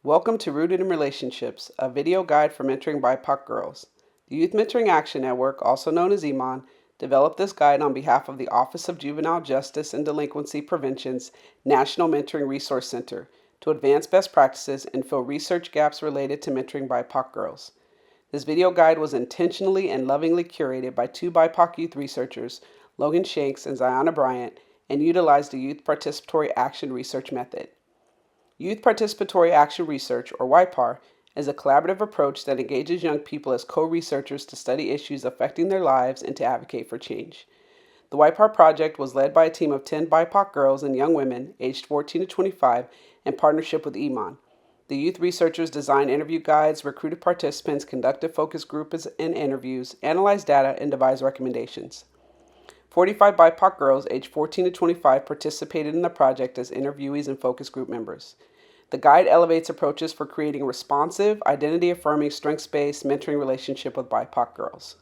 Welcome to Rooted in Relationships, a video guide for mentoring BIPOC girls. The Youth Mentoring Action Network, also known as EMON, developed this guide on behalf of the Office of Juvenile Justice and Delinquency Prevention's National Mentoring Resource Center to advance best practices and fill research gaps related to mentoring BIPOC girls. This video guide was intentionally and lovingly curated by two BIPOC youth researchers, Logan Shanks and Ziona Bryant, and utilized the Youth Participatory Action Research Method. Youth Participatory Action Research, or YPAR, is a collaborative approach that engages young people as co-researchers to study issues affecting their lives and to advocate for change. The YPAR project was led by a team of 10 BIPOC girls and young women aged 14 to 25 in partnership with EMON. The youth researchers designed interview guides, recruited participants, conducted focus groups and interviews, analyzed data, and devised recommendations. 45 BIPOC girls aged 14 to 25 participated in the project as interviewees and focus group members. The guide elevates approaches for creating a responsive, identity-affirming, strengths-based mentoring relationship with BIPOC girls.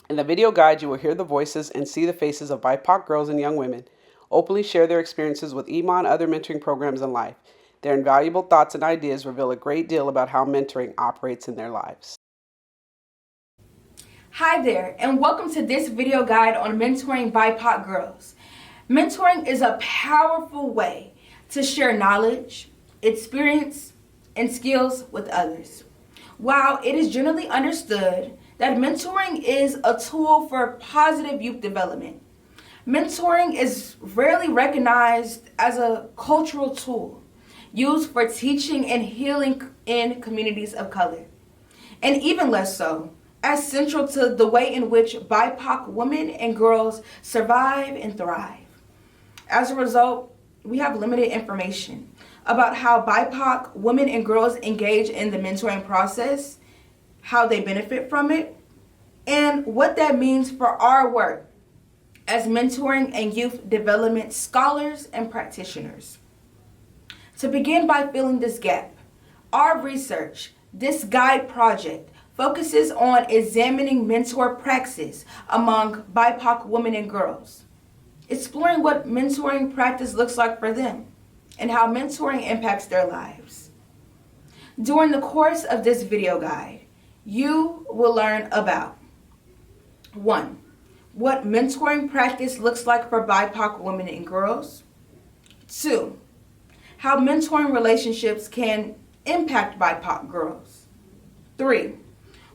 In the video guide, you will hear the voices and see the faces of BIPOC girls and young women openly share their experiences with EMON and other mentoring programs in life. Their invaluable thoughts and ideas reveal a great deal about how mentoring operates in their lives. Hi there, and welcome to this video guide on mentoring BIPOC girls. Mentoring is a powerful way to share knowledge, experience, and skills with others. While it is generally understood that mentoring is a tool for positive youth development, mentoring is rarely recognized as a cultural tool used for teaching and healing in communities of color, and even less so as central to the way in which BIPOC women and girls survive and thrive. As a result, we have limited information about how BIPOC women and girls engage in the mentoring process, how they benefit from it, and what that means for our work as mentoring and youth development scholars and practitioners. To begin by filling this gap, our research, this guide project, focuses on examining mentor praxis among BIPOC women and girls, exploring what mentoring practice looks like for them and how mentoring impacts their lives. During the course of this video guide, you will learn about 1. What mentoring practice looks like for BIPOC women and girls. 2. How mentoring relationships can impact BIPOC girls. 3.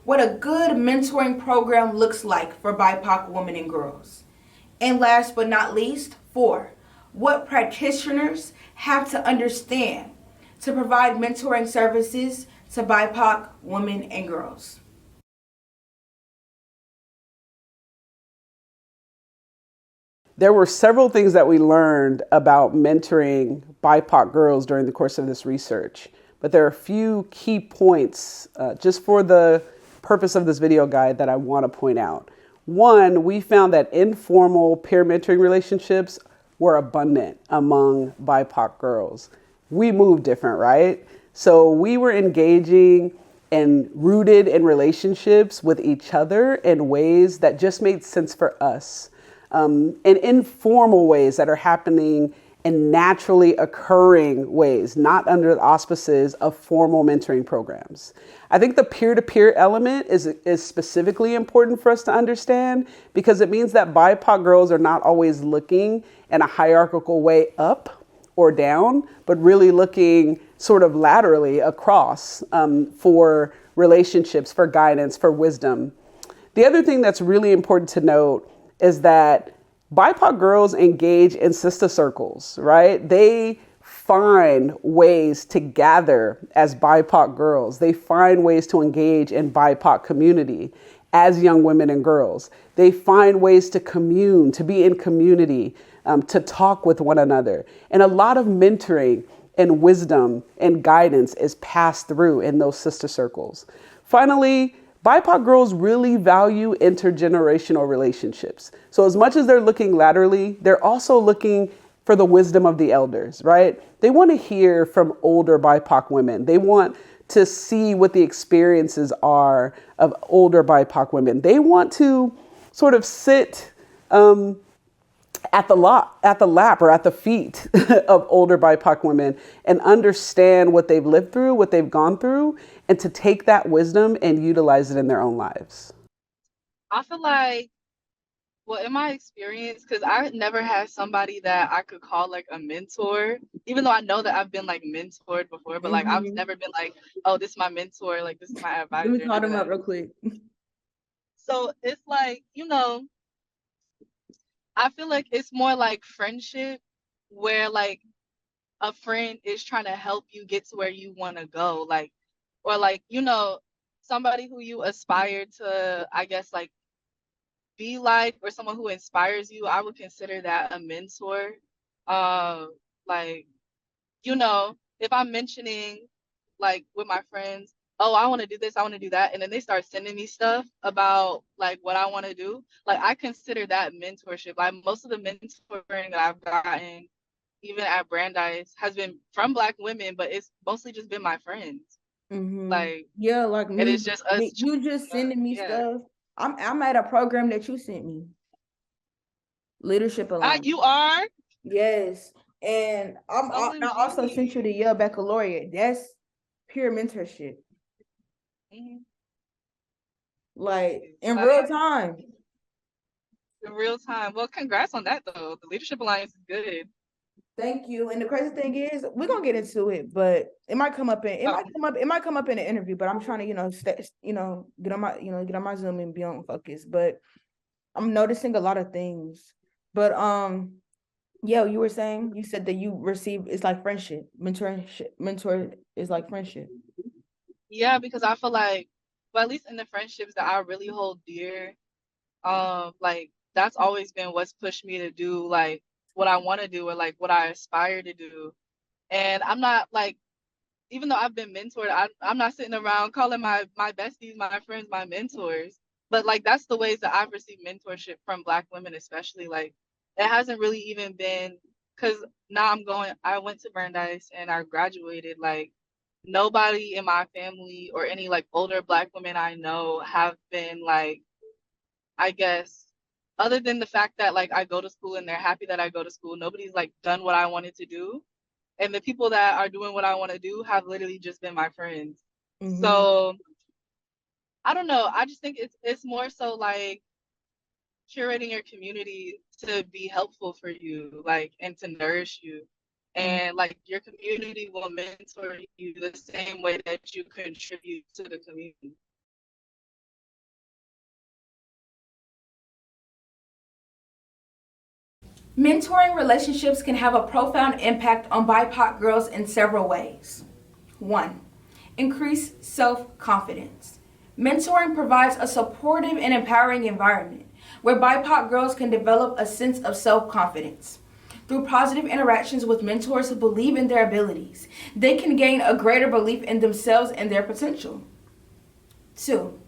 What a good mentoring program looks like for BIPOC women and girls. And last but not least, 4, what practitioners have to understand to provide mentoring services to BIPOC women and girls. There were several things that we learned about mentoring BIPOC girls during the course of this research, but there are a few key points just for the purpose of this video guide that I want to point out. One, we found that informal peer mentoring relationships were abundant among BIPOC girls. We move different, right? So we were engaging and rooted in relationships with each other in ways that just made sense for us, in informal ways that are happening in naturally occurring ways, not under the auspices of formal mentoring programs. I think the peer-to-peer element is specifically important for us to understand because it means that BIPOC girls are not always looking in a hierarchical way up or down, but really looking sort of laterally across for relationships, for guidance, for wisdom. The other thing that's really important to note is that BIPOC girls engage in sister circles, right? They find ways to gather as BIPOC girls. They find ways to engage in BIPOC community as young women and girls. They find ways to commune, to be in community, to talk with one another. And a lot of mentoring and wisdom and guidance is passed through in those sister circles. Finally, BIPOC girls really value intergenerational relationships. So as much as they're looking laterally, they're also looking for the wisdom of the elders, right? They want to hear from older BIPOC women. They want to see what the experiences are of older BIPOC women. They want to sort of sit at the lap or at the feet of older BIPOC women and understand what they've lived through, what they've gone through, and to take that wisdom and utilize it in their own lives? I feel like, well, in my experience, because I never had somebody that I could call like a mentor, even though I know that I've been like mentored before, but like I've never been like, oh, this is my mentor, like this is my advisor. Let me call them up real quick. So it's like, I feel like it's more like friendship where like a friend is trying to help you get to where you want to go. Like, or like, somebody who you aspire to, I guess, like be like, or someone who inspires you. I would consider that a mentor. Like, if I'm mentioning like with my friends, oh, I want to do this, I want to do that, and then they start sending me stuff about like what I want to do, like I consider that mentorship. Like most of the mentoring that I've gotten, even at Brandeis, has been from Black women, but it's mostly just been my friends. Like, yeah, like and me, it's just us. you just sending me Yeah. stuff. I'm at a program that you sent me. Leadership Alliance. You are? Yes. And I also sent you the Yale Baccalaureate. That's pure mentorship. Like in real time. In real time. Well, congrats on that though. The Leadership Alliance is good. Thank you. And the crazy thing is, we're gonna get into it, but it might come up in it might come up in the interview. But I'm trying to get on my Zoom and be on focus. But I'm noticing a lot of things. But yeah, you were saying, you said that you receive, it's like friendship. Mentor is like friendship. Yeah, because I feel like, well, at least in the friendships that I really hold dear, like that's always been what's pushed me to do like what I want to do or like what I aspire to do. And I'm not like, even though I've been mentored, I'm not sitting around calling my besties, my friends, my mentors. But like that's the ways that I've received mentorship from Black women, especially. Like it hasn't really even been, because now I went to Brandeis and I graduated. Like nobody in my family or any like older Black women I know have been like, I guess, other than the fact that like I go to school and they're happy that I go to school, nobody's like done what I wanted to do. And the people that are doing what I want to do have literally just been my friends. So I don't know. I just think it's more so like curating your community to be helpful for you, like, and to nourish you. And like your community will mentor you the same way that you contribute to the community. Mentoring relationships can have a profound impact on BIPOC girls in several ways. 1. Increase self-confidence. Mentoring provides a supportive and empowering environment where BIPOC girls can develop a sense of self-confidence. Through positive interactions with mentors who believe in their abilities, they can gain a greater belief in themselves and their potential. 2.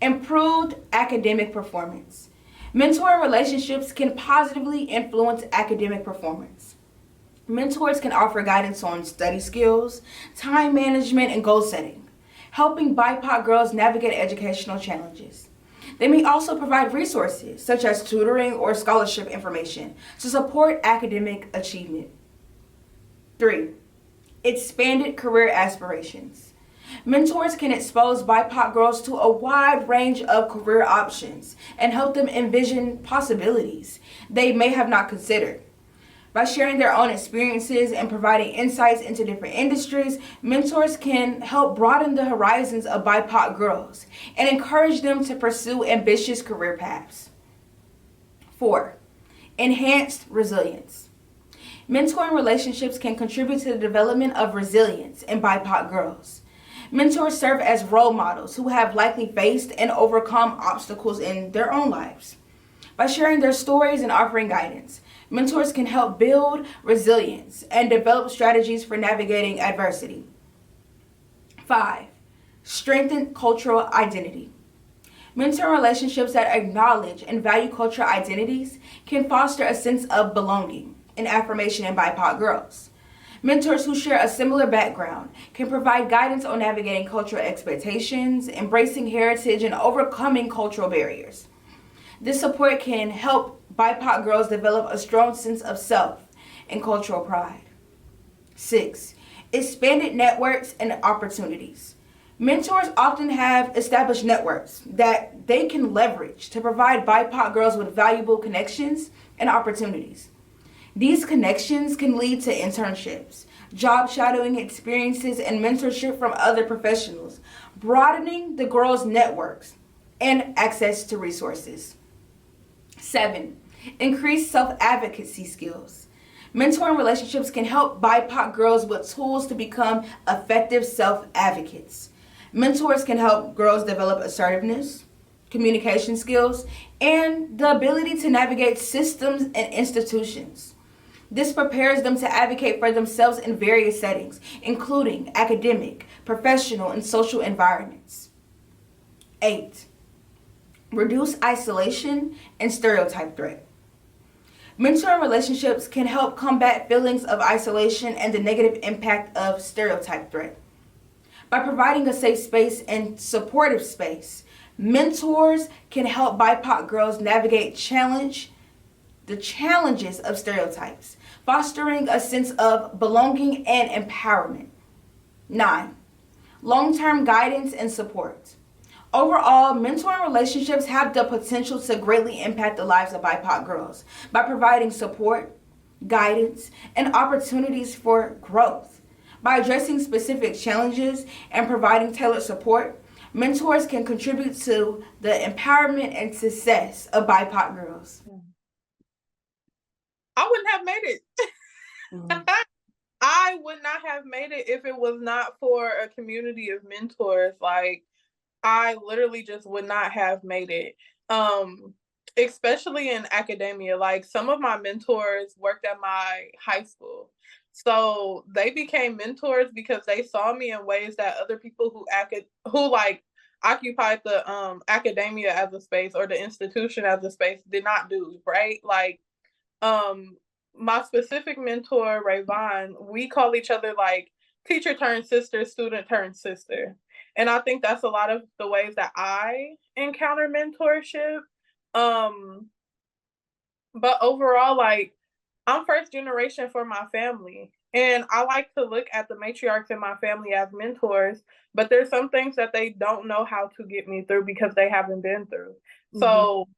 Improved academic performance. Mentoring relationships can positively influence academic performance. Mentors can offer guidance on study skills, time management, and goal setting, helping BIPOC girls navigate educational challenges. They may also provide resources such as tutoring or scholarship information to support academic achievement. 3. Expanded career aspirations. Mentors can expose BIPOC girls to a wide range of career options and help them envision possibilities they may have not considered. By sharing their own experiences and providing insights into different industries, mentors can help broaden the horizons of BIPOC girls and encourage them to pursue ambitious career paths. 4. Enhanced resilience. Mentoring relationships can contribute to the development of resilience in BIPOC girls. Mentors serve as role models who have likely faced and overcome obstacles in their own lives. By sharing their stories and offering guidance, mentors can help build resilience and develop strategies for navigating adversity. 5. Strengthen cultural identity. Mentor relationships that acknowledge and value cultural identities can foster a sense of belonging and affirmation in BIPOC girls. Mentors who share a similar background can provide guidance on navigating cultural expectations, embracing heritage, and overcoming cultural barriers. This support can help BIPOC girls develop a strong sense of self and cultural pride. 6. Expanded networks and opportunities. Mentors often have established networks that they can leverage to provide BIPOC girls with valuable connections and opportunities. These connections can lead to internships, job shadowing experiences, and mentorship from other professionals, broadening the girls' networks and access to resources. 7. Increase self-advocacy skills. Mentoring relationships can help BIPOC girls with tools to become effective self-advocates. Mentors can help girls develop assertiveness, communication skills, and the ability to navigate systems and institutions. This prepares them to advocate for themselves in various settings, including academic, professional, and social environments. 8. Reduce isolation and stereotype threat. Mentoring relationships can help combat feelings of isolation and the negative impact of stereotype threat. By providing a safe space and supportive space, mentors can help BIPOC girls navigate the challenges of stereotypes, fostering a sense of belonging and empowerment. 9. Long-term guidance and support. Overall, mentoring relationships have the potential to greatly impact the lives of BIPOC girls by providing support, guidance, and opportunities for growth. By addressing specific challenges and providing tailored support, mentors can contribute to the empowerment and success of BIPOC girls. I wouldn't have made it. Mhm. I would not have made it if it was not for a community of mentors. Like, I literally just would not have made it. Especially in academia. Like, some of my mentors worked at my high school. So they became mentors because they saw me in ways that other people who like occupied the academia as a space or the institution as a space did not do, right? Like, my specific mentor, Rayvon, we call each other like teacher turned sister, student turned sister. And I think that's a lot of the ways that I encounter mentorship. Um, but overall, like, I'm first generation for my family. And I like to look at the matriarchs in my family as mentors, but there's some things that they don't know how to get me through because they haven't been through. Mm-hmm. So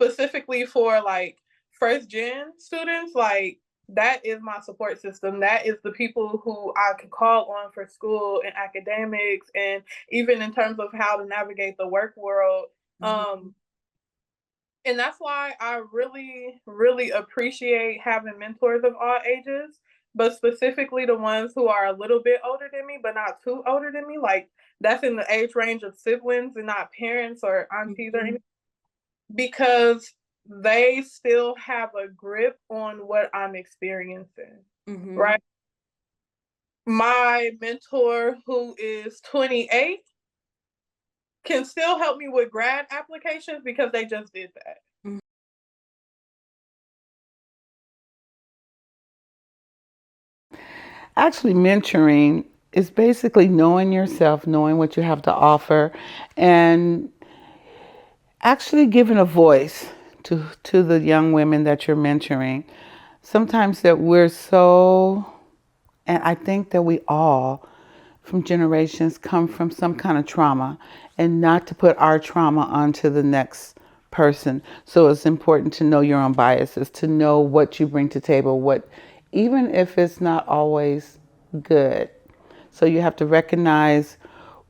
specifically for like first gen students, like, that is my support system. That is the people who I can call on for school and academics, and even in terms of how to navigate the work world. Mm-hmm. And that's why I really, really appreciate having mentors of all ages, but specifically the ones who are a little bit older than me, but not too older than me. Like, that's in the age range of siblings and not parents or aunties or anything, because they still have a grip on what I'm experiencing, right? My mentor, who is 28, can still help me with grad applications because they just did that. Actually, mentoring is basically knowing yourself, knowing what you have to offer, and actually giving a voice to the young women that you're mentoring. Sometimes that we're so, and I think that we all from generations come from some kind of trauma, and not to put our trauma onto the next person. So it's important to know your own biases, to know what you bring to table, what, even if it's not always good. So you have to recognize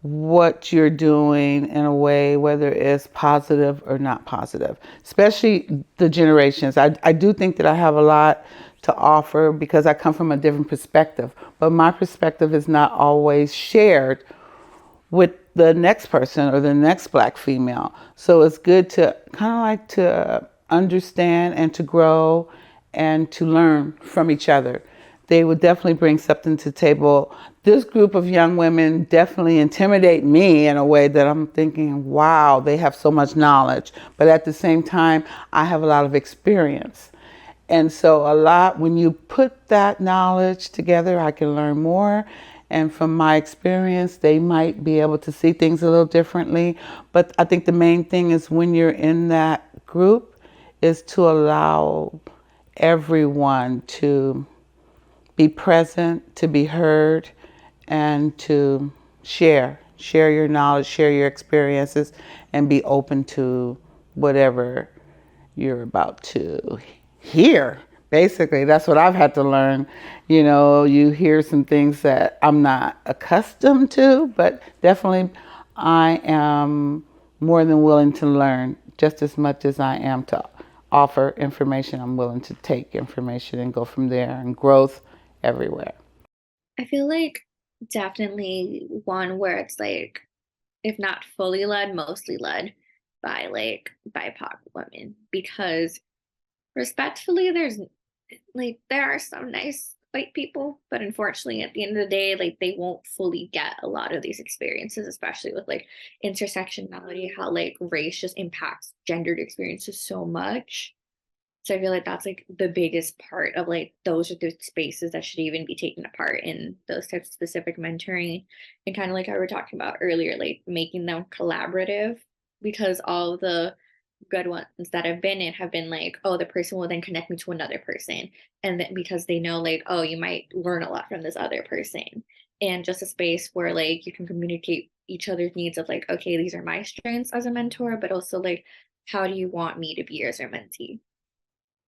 what you're doing in a way, whether it's positive or not positive, especially the generations. I do think that I have a lot to offer because I come from a different perspective, but my perspective is not always shared with the next person or the next Black female. So it's good to kind of like to understand and to grow and to learn from each other. They would definitely bring something to the table. This group of young women definitely intimidate me in a way that I'm thinking, wow, they have so much knowledge. But at the same time, I have a lot of experience. And so when you put that knowledge together, I can learn more. And from my experience, they might be able to see things a little differently. But I think the main thing is when you're in that group is to allow everyone to be present, to be heard, and to share your knowledge, share your experiences, and be open to whatever you're about to hear. Basically, that's what I've had to learn. You know, you hear some things that I'm not accustomed to, but definitely I am more than willing to learn just as much as I am to offer information. I'm willing to take information and go from there, and growth everywhere. I feel like definitely one where it's like, if not fully led, mostly led by like BIPOC women. Because respectfully, there are some nice white people, but unfortunately at the end of the day, like they won't fully get a lot of these experiences, especially with like intersectionality, how like race just impacts gendered experiences so much. So I feel like that's like the biggest part of like those are the spaces that should even be taken apart in those types of specific mentoring, and kind of like how we were talking about earlier, like making them collaborative, because all the good ones that I've been in have been like, oh, the person will then connect me to another person. And then because they know like, oh, you might learn a lot from this other person. And just a space where like you can communicate each other's needs of like, okay, these are my strengths as a mentor, but also like, how do you want me to be as your mentee?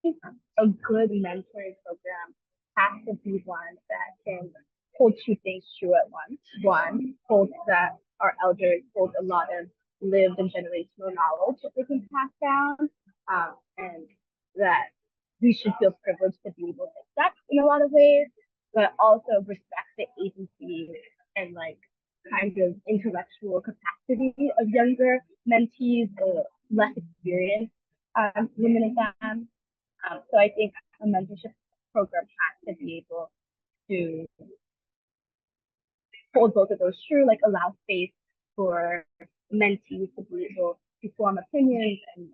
A good mentoring program has to be one that can hold two things true at once. One, hold that our elders hold a lot of lived and generational knowledge that they can pass down, and that we should feel privileged to be able to accept in a lot of ways, but also respect the agency and like kind of intellectual capacity of younger mentees or less experienced women and femmes. So I think a mentorship program has to be able to hold both of those true, like allow space for mentees to be able to form opinions and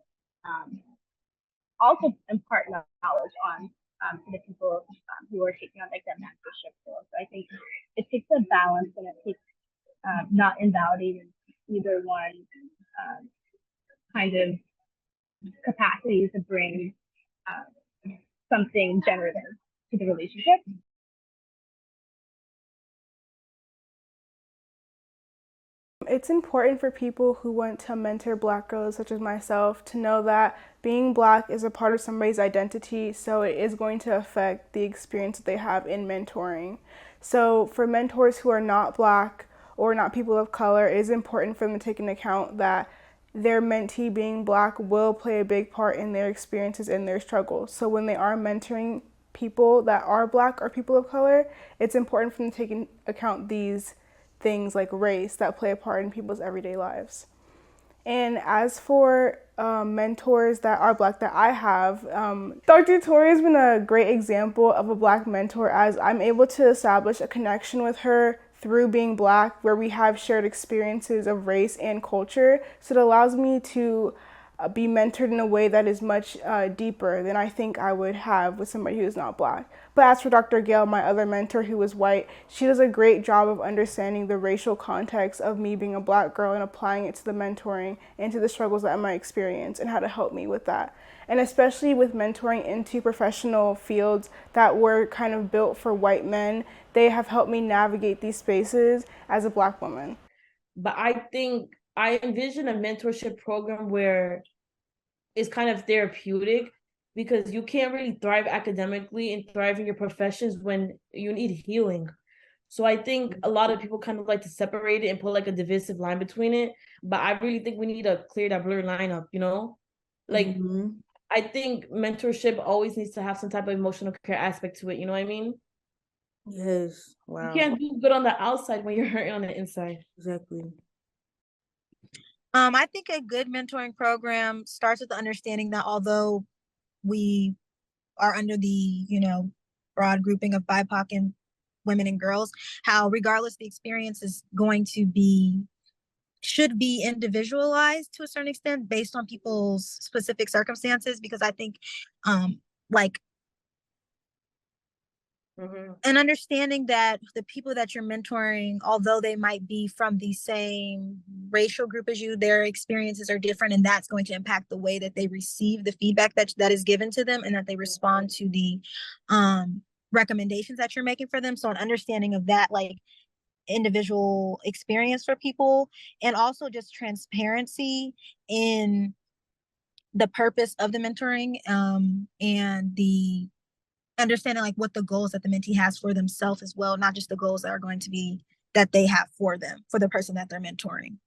also impart knowledge on to the people who are taking on like that mentorship role. So I think it takes a balance, and it takes not invalidating either one kind of capacity to bring something generative to the relationship. It's important for people who want to mentor Black girls, such as myself, to know that being Black is a part of somebody's identity, so it is going to affect the experience that they have in mentoring. So for mentors who are not Black or not people of color, it is important for them to take into account that their mentee being Black will play a big part in their experiences and their struggles. So when they are mentoring people that are Black or people of color, it's important for them to take into account these things like race that play a part in people's everyday lives. And as for mentors that are Black that I have, Dr. Tori has been a great example of a Black mentor, as I'm able to establish a connection with her through being Black, where we have shared experiences of race and culture. So it allows me to be mentored in a way that is much deeper than I think I would have with somebody who is not Black. But as for Dr. Gail, my other mentor who is white, she does a great job of understanding the racial context of me being a Black girl and applying it to the mentoring and to the struggles that I might experience and how to help me with that. And especially with mentoring into professional fields that were kind of built for white men, they have helped me navigate these spaces as a Black woman. But I think I envision a mentorship program where it's kind of therapeutic, because you can't really thrive academically and thrive in your professions when you need healing. So I think a lot of people kind of like to separate it and put like a divisive line between it. But I really think we need to clear that blurred line up, you know? Like, I think mentorship always needs to have some type of emotional care aspect to it, you know what I mean? Yes. Wow. You can't do good on the outside when you're hurting on the inside. Exactly. I think a good mentoring program starts with the understanding that although we are under the, broad grouping of BIPOC and women and girls, how regardless the experience is going to be, should be individualized to a certain extent based on people's specific circumstances. Because I think like And understanding that the people that you're mentoring, although they might be from the same racial group as you, their experiences are different, and that's going to impact the way that they receive the feedback that is given to them, and that they respond to the recommendations that you're making for them. So an understanding of that, like, individual experience for people, and also just transparency in the purpose of the mentoring, and the understanding like what the goals that the mentee has for themselves as well, not just the goals that are going to be that they have for them, for the person that they're mentoring.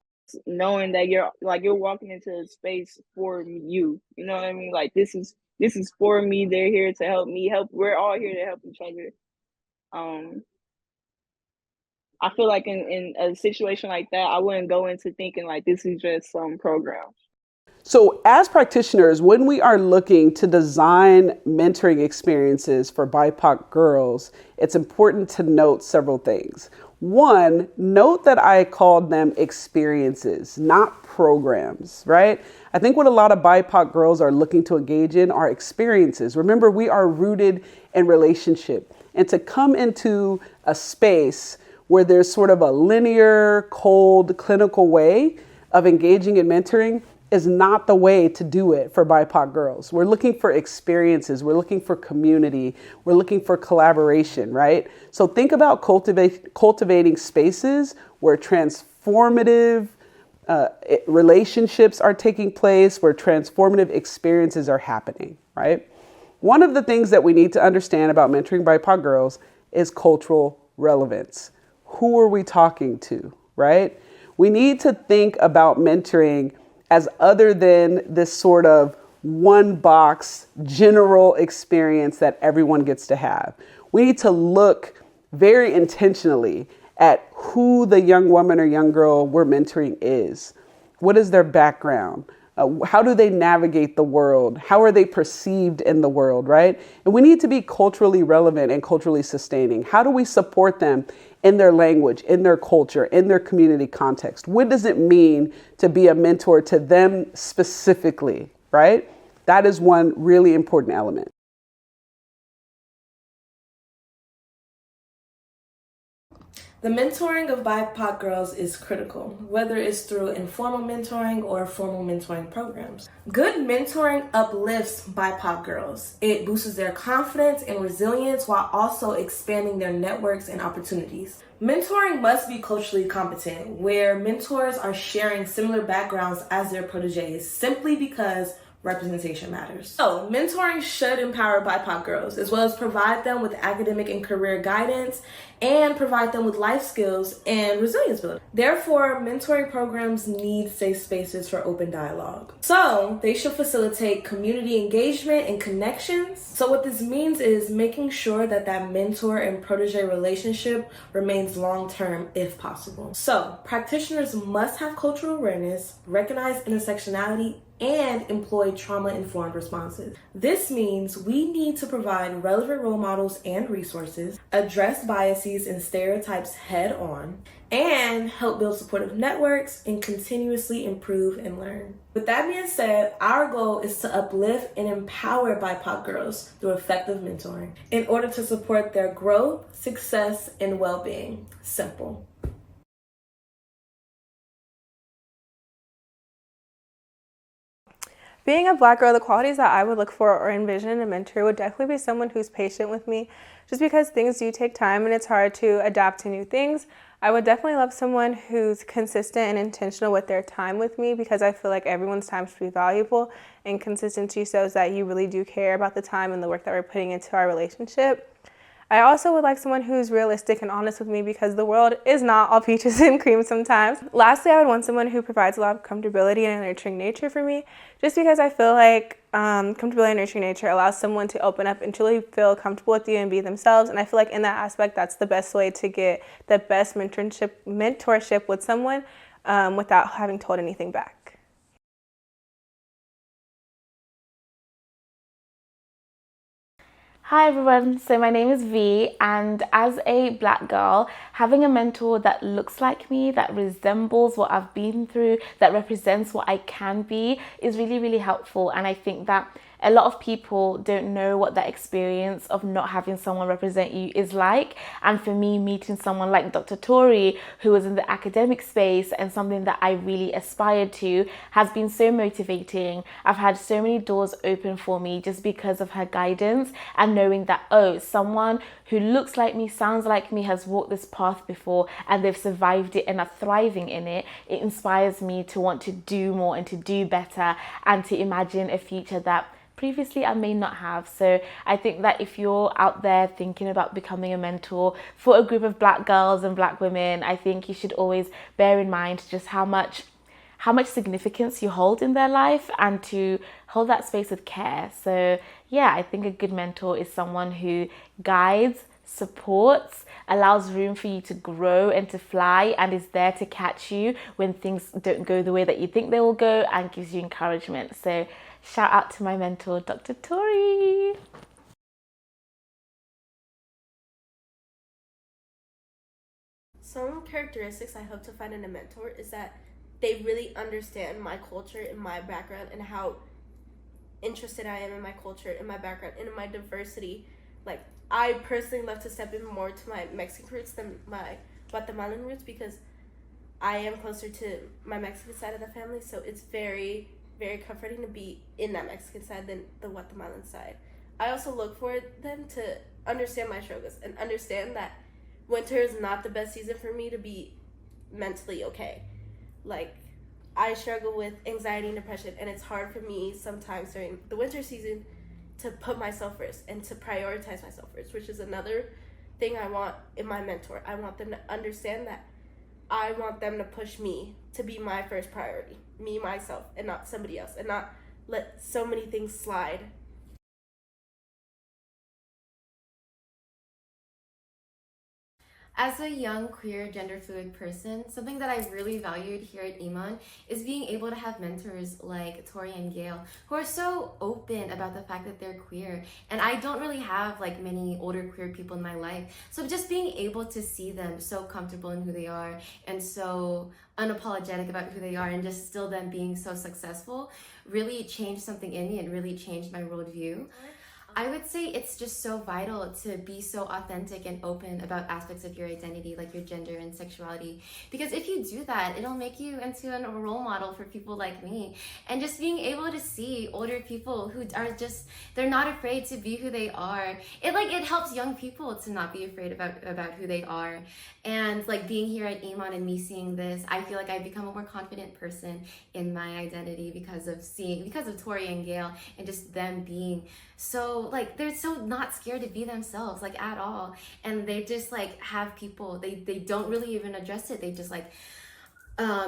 Knowing that you're walking into a space for you, you know what I mean? Like, this is for me. They're here to help me help. We're all here to help each other. I feel like in a situation like that, I wouldn't go into thinking like this is just some program. So as practitioners, when we are looking to design mentoring experiences for BIPOC girls, it's important to note several things. One, note that I called them experiences, not programs, right? I think what a lot of BIPOC girls are looking to engage in are experiences. Remember, we are rooted in relationship. And to come into a space where there's sort of a linear, cold, clinical way of engaging in mentoring is not the way to do it for BIPOC girls. We're looking for experiences. We're looking for community. We're looking for collaboration, right? So think about cultivating spaces where transformative relationships are taking place, where transformative experiences are happening, right? One of the things that we need to understand about mentoring BIPOC girls is cultural relevance. Who are we talking to, right? We need to think about mentoring as other than this sort of one box general experience that everyone gets to have. We need to look very intentionally at who the young woman or young girl we're mentoring is. What is their background? How do they navigate the world? How are they perceived in the world, right? And we need to be culturally relevant and culturally sustaining. How do we support them in their language, in their culture, in their community context? What does it mean to be a mentor to them specifically, right? That is one really important element. The mentoring of BIPOC girls is critical, whether it's through informal mentoring or formal mentoring programs. Good mentoring uplifts BIPOC girls. It boosts their confidence and resilience while also expanding their networks and opportunities. Mentoring must be culturally competent, where mentors are sharing similar backgrounds as their proteges simply because representation matters. So, mentoring should empower BIPOC girls, as well as provide them with academic and career guidance, and provide them with life skills and resilience building. Therefore, mentoring programs need safe spaces for open dialogue. So, they should facilitate community engagement and connections. So what this means is making sure that that mentor and protege relationship remains long-term if possible. So, practitioners must have cultural awareness, recognize intersectionality, and employ trauma-informed responses. This means we need to provide relevant role models and resources, address biases and stereotypes head-on, and help build supportive networks and continuously improve and learn. With that being said, our goal is to uplift and empower BIPOC girls through effective mentoring in order to support their growth, success, and well-being. Simple. Being a Black girl, the qualities that I would look for or envision in a mentor would definitely be someone who's patient with me, just because things do take time and it's hard to adapt to new things. I would definitely love someone who's consistent and intentional with their time with me, because I feel like everyone's time should be valuable, and consistency shows that you really do care about the time and the work that we're putting into our relationship. I also would like someone who's realistic and honest with me, because the world is not all peaches and cream sometimes. Lastly, I would want someone who provides a lot of comfortability and a nurturing nature for me, just because I feel like comfortability and nurturing nature allows someone to open up and truly feel comfortable with you and be themselves. And I feel like in that aspect, that's the best way to get the best mentorship with someone without having told anything back. Hi everyone, so my name is V, and as a Black girl, having a mentor that looks like me, that resembles what I've been through, that represents what I can be is really, really helpful. And I think that a lot of people don't know what that experience of not having someone represent you is like. And for me, meeting someone like Dr. Tori, who was in the academic space and something that I really aspired to, has been so motivating. I've had so many doors open for me just because of her guidance, and knowing that, oh, someone who looks like me, sounds like me, has walked this path before and they've survived it and are thriving in it. It inspires me to want to do more and to do better and to imagine a future that previously I may not have. So I think that if you're out there thinking about becoming a mentor for a group of Black girls and Black women, I think you should always bear in mind just how much significance you hold in their life, and to hold that space with care. So yeah, I think a good mentor is someone who guides, supports, allows room for you to grow and to fly, and is there to catch you when things don't go the way that you think they will go, and gives you encouragement. So shout out to my mentor, Dr. Tori. Some characteristics I hope to find in a mentor is that they really understand my culture and my background, and how interested I am in my culture and my background and in my diversity. Like, I personally love to step in more to my Mexican roots than my Guatemalan roots, because I am closer to my Mexican side of the family, so it's very, very comforting to be in that Mexican side than the Guatemalan side. I also look for them to understand my struggles and understand that winter is not the best season for me to be mentally okay. Like, I struggle with anxiety and depression, and it's hard for me sometimes during the winter season to put myself first and to prioritize myself first, which is another thing I want in my mentor. I want them to understand that I want them to push me to be my first priority, me, myself, and not somebody else, and not let so many things slide. As a young, queer, gender fluid person, something that I really valued here at Iman is being able to have mentors like Tori and Gail, who are so open about the fact that they're queer. And I don't really have like many older queer people in my life. So just being able to see them so comfortable in who they are and so unapologetic about who they are, and just still them being so successful, really changed something in me and really changed my worldview. I would say it's just so vital to be so authentic and open about aspects of your identity, like your gender and sexuality. Because if you do that, it'll make you into a role model for people like me. And just being able to see older people who are just, they're not afraid to be who they are. It helps young people to not be afraid about who they are. And like being here at Iman and me seeing this, I feel like I've become a more confident person in my identity because of Tori and Gail, and just them being so like, they're so not scared to be themselves, like, at all. And they just like have people, they don't really even address it. They just like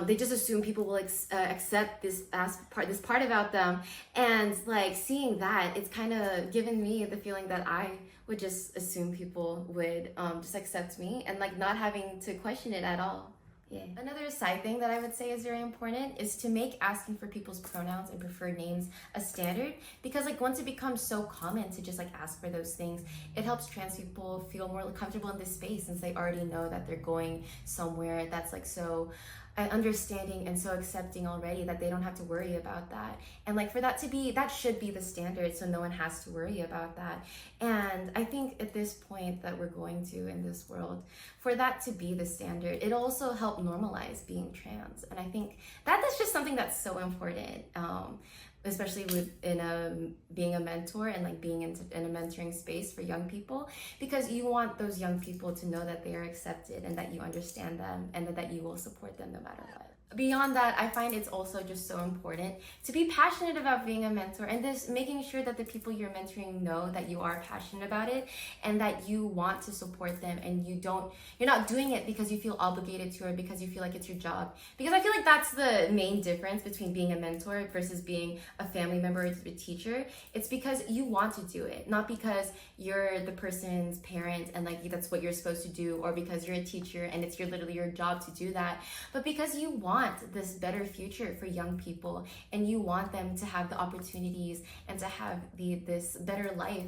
they just assume people will accept this part about them. And like seeing that, it's kind of given me the feeling that I would just assume people would just accept me, and like not having to question it at all. Yeah. Another side thing that I would say is very important is to make asking for people's pronouns and preferred names a standard, because like once it becomes so common to just like ask for those things, it helps trans people feel more comfortable in this space, since they already know that they're going somewhere that's like so understanding and so accepting already, that they don't have to worry about that. And like for that should be the standard, so no one has to worry about that. And I think at this point that we're going to in this world, for that to be the standard, it also help normalize being trans. And I think that is just something that's so important, especially being a mentor and like being in a mentoring space for young people, because you want those young people to know that they are accepted and that you understand them, and that you will support them no matter what. Beyond that, I find it's also just so important to be passionate about being a mentor, and this making sure that the people you're mentoring know that you are passionate about it and that you want to support them, and you're not doing it because you feel obligated to, or because you feel like it's your job. Because I feel like that's the main difference between being a mentor versus being a family member or a teacher. It's because you want to do it, not because you're the person's parent and like that's what you're supposed to do, or because you're a teacher and it's literally your job to do that, but because you want this better future for young people, and you want them to have the opportunities and to have this better life.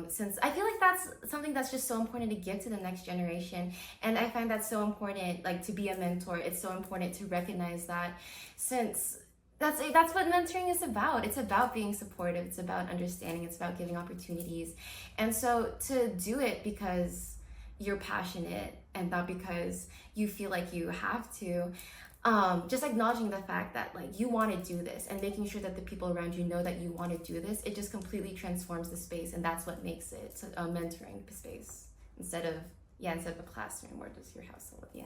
Since I feel like that's something that's just so important to give to the next generation, and I find that so important, like to be a mentor. It's so important to recognize that, since that's what mentoring is about. It's about being supportive. It's about understanding. It's about giving opportunities. And so to do it because you're passionate and not because you feel like you have to, just acknowledging the fact that like you want to do this and making sure that the people around you know that you want to do this, it just completely transforms the space, and that's what makes it a mentoring space instead of a classroom or just your household. Yeah.